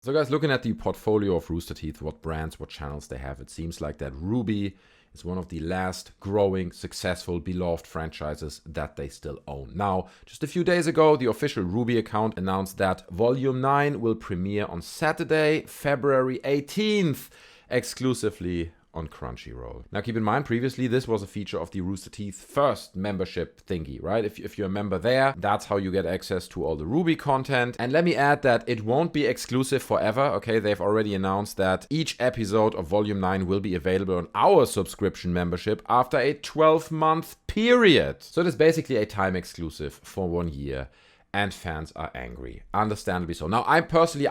So guys, looking at the portfolio of Rooster Teeth, what brands, what channels they have, it seems like that RWBY is one of the last growing, successful, beloved franchises that they still own. Now, just a few days ago, the official RWBY account announced that Volume 9 will premiere on Saturday, February 18th, exclusively on Crunchyroll. Now keep in mind, previously this was a feature of the Rooster Teeth first membership thingy, right? If you're a member there, that's how you get access to all the RWBY content. And let me add that it won't be exclusive forever, okay? They've already announced that each episode of Volume 9 will be available on our subscription membership after a 12-month period. So it is basically a time exclusive for 1 year. And fans are angry. Understandably so. Now, I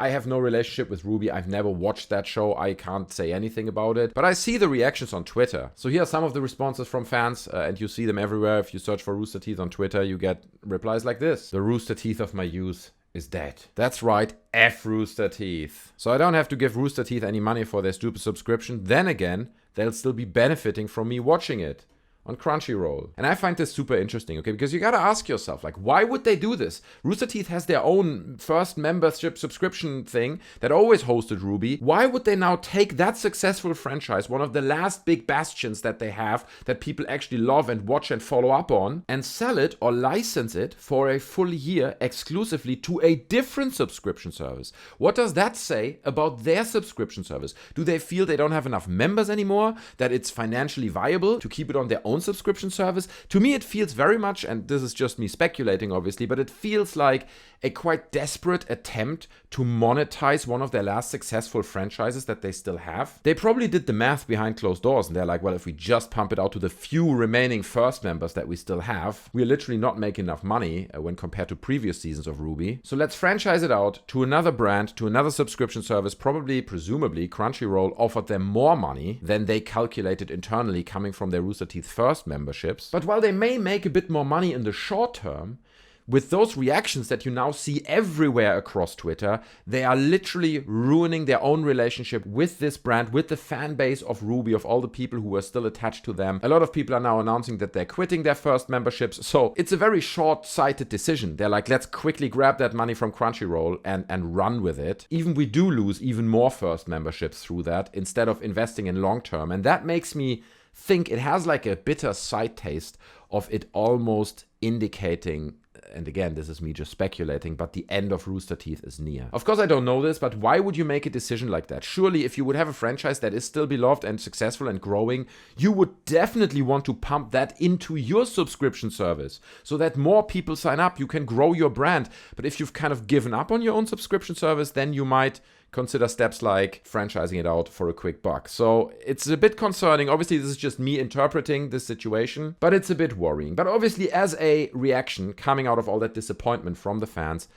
have no relationship with RWBY. I've never watched that show. I can't say anything about it. But I see the reactions on Twitter. So here are some of the responses from fans, and you see them everywhere. If you search for Rooster Teeth on Twitter, you get replies like this. The Rooster Teeth of my youth is dead. That's right, F Rooster Teeth. So I don't have to give Rooster Teeth any money for their stupid subscription. Then again, they'll still be benefiting from me watching it on Crunchyroll. And I find this super interesting, okay? Because you gotta ask yourself, like, why would they do this? Rooster Teeth has their own first membership subscription thing that always hosted RWBY. Why would they now take that successful franchise, one of the last big bastions that they have, that people actually love and watch and follow up on, and sell it or license it for a full year exclusively to a different subscription service? What does that say about their subscription service? Do they feel they don't have enough members anymore? That it's financially viable to keep it on their own subscription service? To me, it feels very much, and this is just me speculating obviously, but it feels like a quite desperate attempt to monetize one of their last successful franchises that they still have. They probably did the math behind closed doors, and they're like, well, if we just pump it out to the few remaining first members that we still have, we're literally not making enough money when compared to previous seasons of RWBY. So let's franchise it out to another brand, to another subscription service. Presumably, Crunchyroll offered them more money than they calculated internally coming from their Rooster Teeth first memberships. But while they may make a bit more money in the short term, with those reactions that you now see everywhere across Twitter, they are literally ruining their own relationship with this brand, with the fan base of RWBY, of all the people who are still attached to them. A lot of people are now announcing that they're quitting their first memberships. So it's a very short-sighted decision. They're like, let's quickly grab that money from Crunchyroll and run with it. Even we do lose even more first memberships through that instead of investing in long-term. And that makes me think it has like a bitter side taste of it almost indicating, and again, this is me just speculating, but the end of Rooster Teeth is near. Of course, I don't know this, but why would you make a decision like that? Surely, if you would have a franchise that is still beloved and successful and growing, you would definitely want to pump that into your subscription service so that more people sign up. You can grow your brand. But if you've kind of given up on your own subscription service, then you might consider steps like franchising it out for a quick buck. So it's a bit concerning. Obviously, this is just me interpreting this situation, but it's a bit worrying. But obviously, as a reaction coming out of all that disappointment from the fans,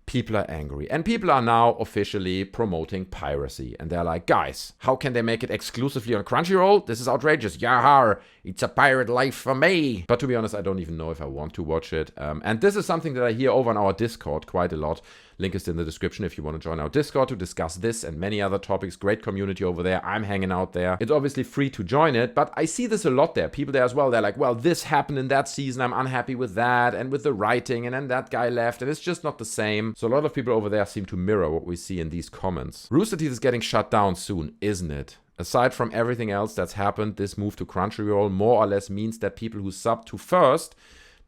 people are angry. And people are now officially promoting piracy. And they're like, guys, how can they make it exclusively on Crunchyroll? This is outrageous. Yahar, it's a pirate life for me. But to be honest, I don't even know if I want to watch it. And this is something that I hear over on our Discord quite a lot. Link is in the description if you want to join our Discord to discuss this and many other topics. Great community over there. I'm hanging out there. It's obviously free to join it, but I see this a lot there. People there as well, they're like, well, this happened in that season. I'm unhappy with that and with the writing, and then that guy left, and it's just not the same. So a lot of people over there seem to mirror what we see in these comments. Rooster Teeth is getting shut down soon, isn't it? Aside from everything else that's happened, this move to Crunchyroll more or less means that people who sub to first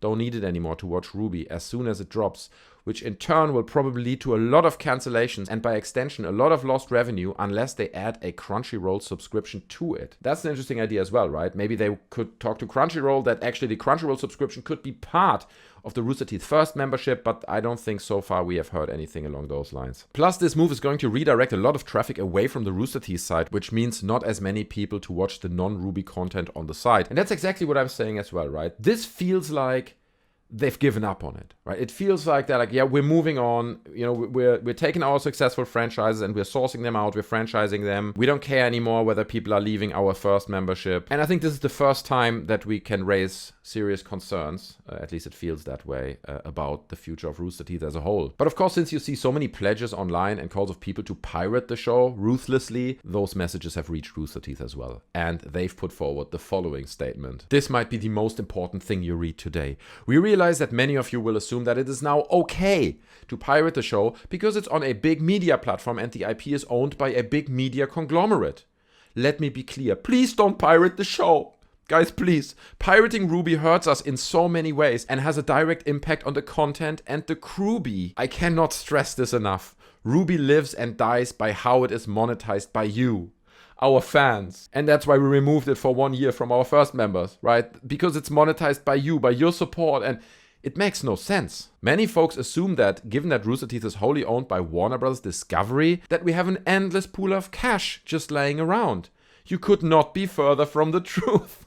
don't need it anymore to watch RWBY as soon as it drops, which in turn will probably lead to a lot of cancellations and by extension a lot of lost revenue unless they add a Crunchyroll subscription to it. That's an interesting idea as well, right? Maybe they could talk to Crunchyroll that actually the Crunchyroll subscription could be part of the Rooster Teeth first membership, but I don't think so far we have heard anything along those lines. Plus, this move is going to redirect a lot of traffic away from the Rooster Teeth side, which means not as many people to watch the non-RWBY content on the side. And that's exactly what I'm saying as well, right? This feels like they've given up on it, right? It feels like they're like, yeah, we're moving on. You know, we're taking our successful franchises and we're sourcing them out. We're franchising them. We don't care anymore whether people are leaving our first membership. And I think this is the first time that we can raise serious concerns, at least it feels that way, about the future of Rooster Teeth as a whole. But of course, since you see so many pledges online and calls of people to pirate the show ruthlessly, those messages have reached Rooster Teeth as well. And they've put forward the following statement. This might be the most important thing you read today. We realize realize that many of you will assume that it is now okay to pirate the show because it's on a big media platform and the IP is owned by a big media conglomerate. Let me be clear. Please don't pirate the show. Guys, please. Pirating RWBY hurts us in so many ways and has a direct impact on the content and the crewbie. I cannot stress this enough. RWBY lives and dies by how it is monetized by you, our fans. And that's why we removed it for 1 year from our first members, right? Because it's monetized by you, by your support, and it makes no sense. Many folks assume that, given that Rooster Teeth is wholly owned by Warner Bros. Discovery, that we have an endless pool of cash just laying around. You could not be further from the truth.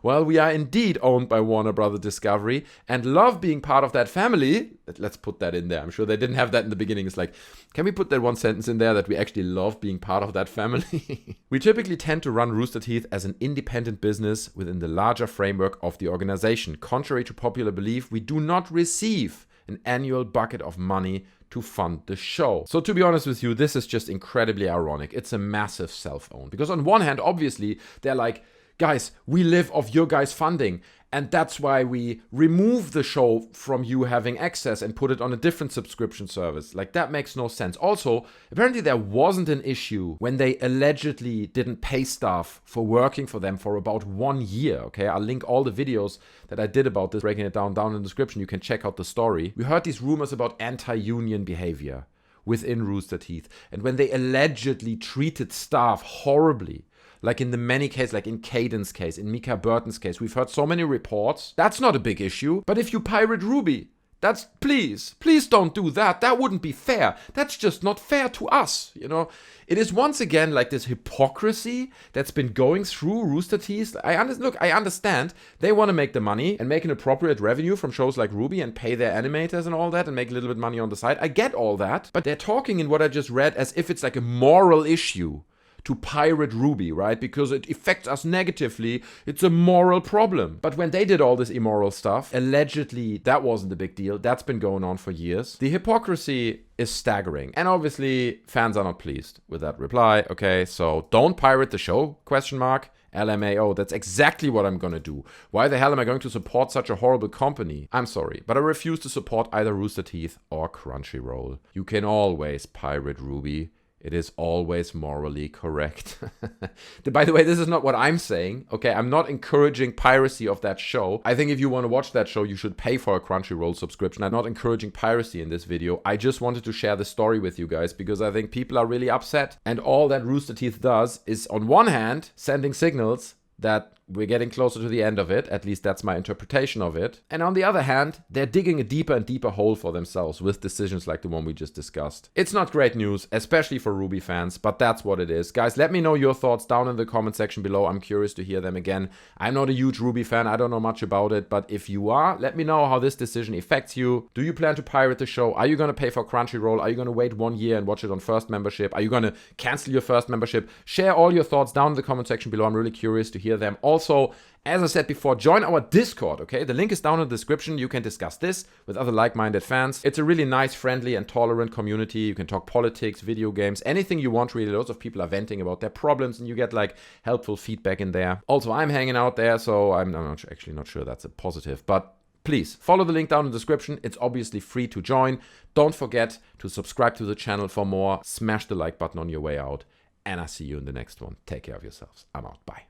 Well, we are indeed owned by Warner Bros. Discovery and love being part of that family. Let's put that in there. I'm sure they didn't have that in the beginning. It's like, can we put that one sentence in there that we actually love being part of that family? We typically tend to run Rooster Teeth as an independent business within the larger framework of the organization. Contrary to popular belief, we do not receive an annual bucket of money to fund the show. So to be honest with you, this is just incredibly ironic. It's a massive self-own. Because on one hand, obviously, they're like, guys, we live off your guys' funding, and that's why we remove the show from you having access and put it on a different subscription service. Like, that makes no sense. Also, apparently there wasn't an issue when they allegedly didn't pay staff for working for them for about 1 year, okay? I'll link all the videos that I did about this, breaking it down in the description. You can check out the story. We heard these rumors about anti-union behavior within Rooster Teeth, and when they allegedly treated staff horribly, like in the many cases, like in Kdin's case, in Mika Burton's case, we've heard so many reports. That's not a big issue. But if you pirate RWBY, that's, please don't do that. That wouldn't be fair. That's just not fair to us, you know. It is once again like this hypocrisy that's been going through Rooster Teeth. I understand they want to make the money and make an appropriate revenue from shows like RWBY and pay their animators and all that and make a little bit money on the side. I get all that, but they're talking in what I just read as if it's like a moral issue to pirate RWBY, right? Because it affects us negatively. It's a moral problem. But when they did all this immoral stuff, allegedly, that wasn't a big deal. That's been going on for years. The hypocrisy is staggering. And obviously, fans are not pleased with that reply. Okay, so don't pirate the show, question mark. LMAO, that's exactly what I'm gonna do. Why the hell am I going to support such a horrible company? I'm sorry, but I refuse to support either Rooster Teeth or Crunchyroll. You can always pirate RWBY. It is always morally correct. By the way, this is not what I'm saying, okay? I'm not encouraging piracy of that show. I think if you want to watch that show, you should pay for a Crunchyroll subscription. I'm not encouraging piracy in this video. I just wanted to share the story with you guys because I think people are really upset. And all that Rooster Teeth does is, on one hand, sending signals that we're getting closer to the end of it. At least that's my interpretation of it. And on the other hand, they're digging a deeper and deeper hole for themselves with decisions like the one we just discussed. It's not great news, especially for RWBY fans, but that's what it is. Guys, let me know your thoughts down in the comment section below. I'm curious to hear them again. I'm not a huge RWBY fan. I don't know much about it, but if you are, let me know how this decision affects you. Do you plan to pirate the show? Are you going to pay for Crunchyroll? Are you going to wait 1 year and watch it on first membership? Are you going to cancel your first membership? Share all your thoughts down in the comment section below. I'm really curious to hear them. Also, as I said before, join our Discord, okay? The link is down in the description. You can discuss this with other like-minded fans. It's a really nice, friendly, and tolerant community. You can talk politics, video games, anything you want, really. Lots of people are venting about their problems, and you get, like, helpful feedback in there. Also, I'm hanging out there, so I'm actually not sure that's a positive, but please follow the link down in the description. It's obviously free to join. Don't forget to subscribe to the channel for more. Smash the like button on your way out, and I'll see you in the next one. Take care of yourselves. I'm out. Bye.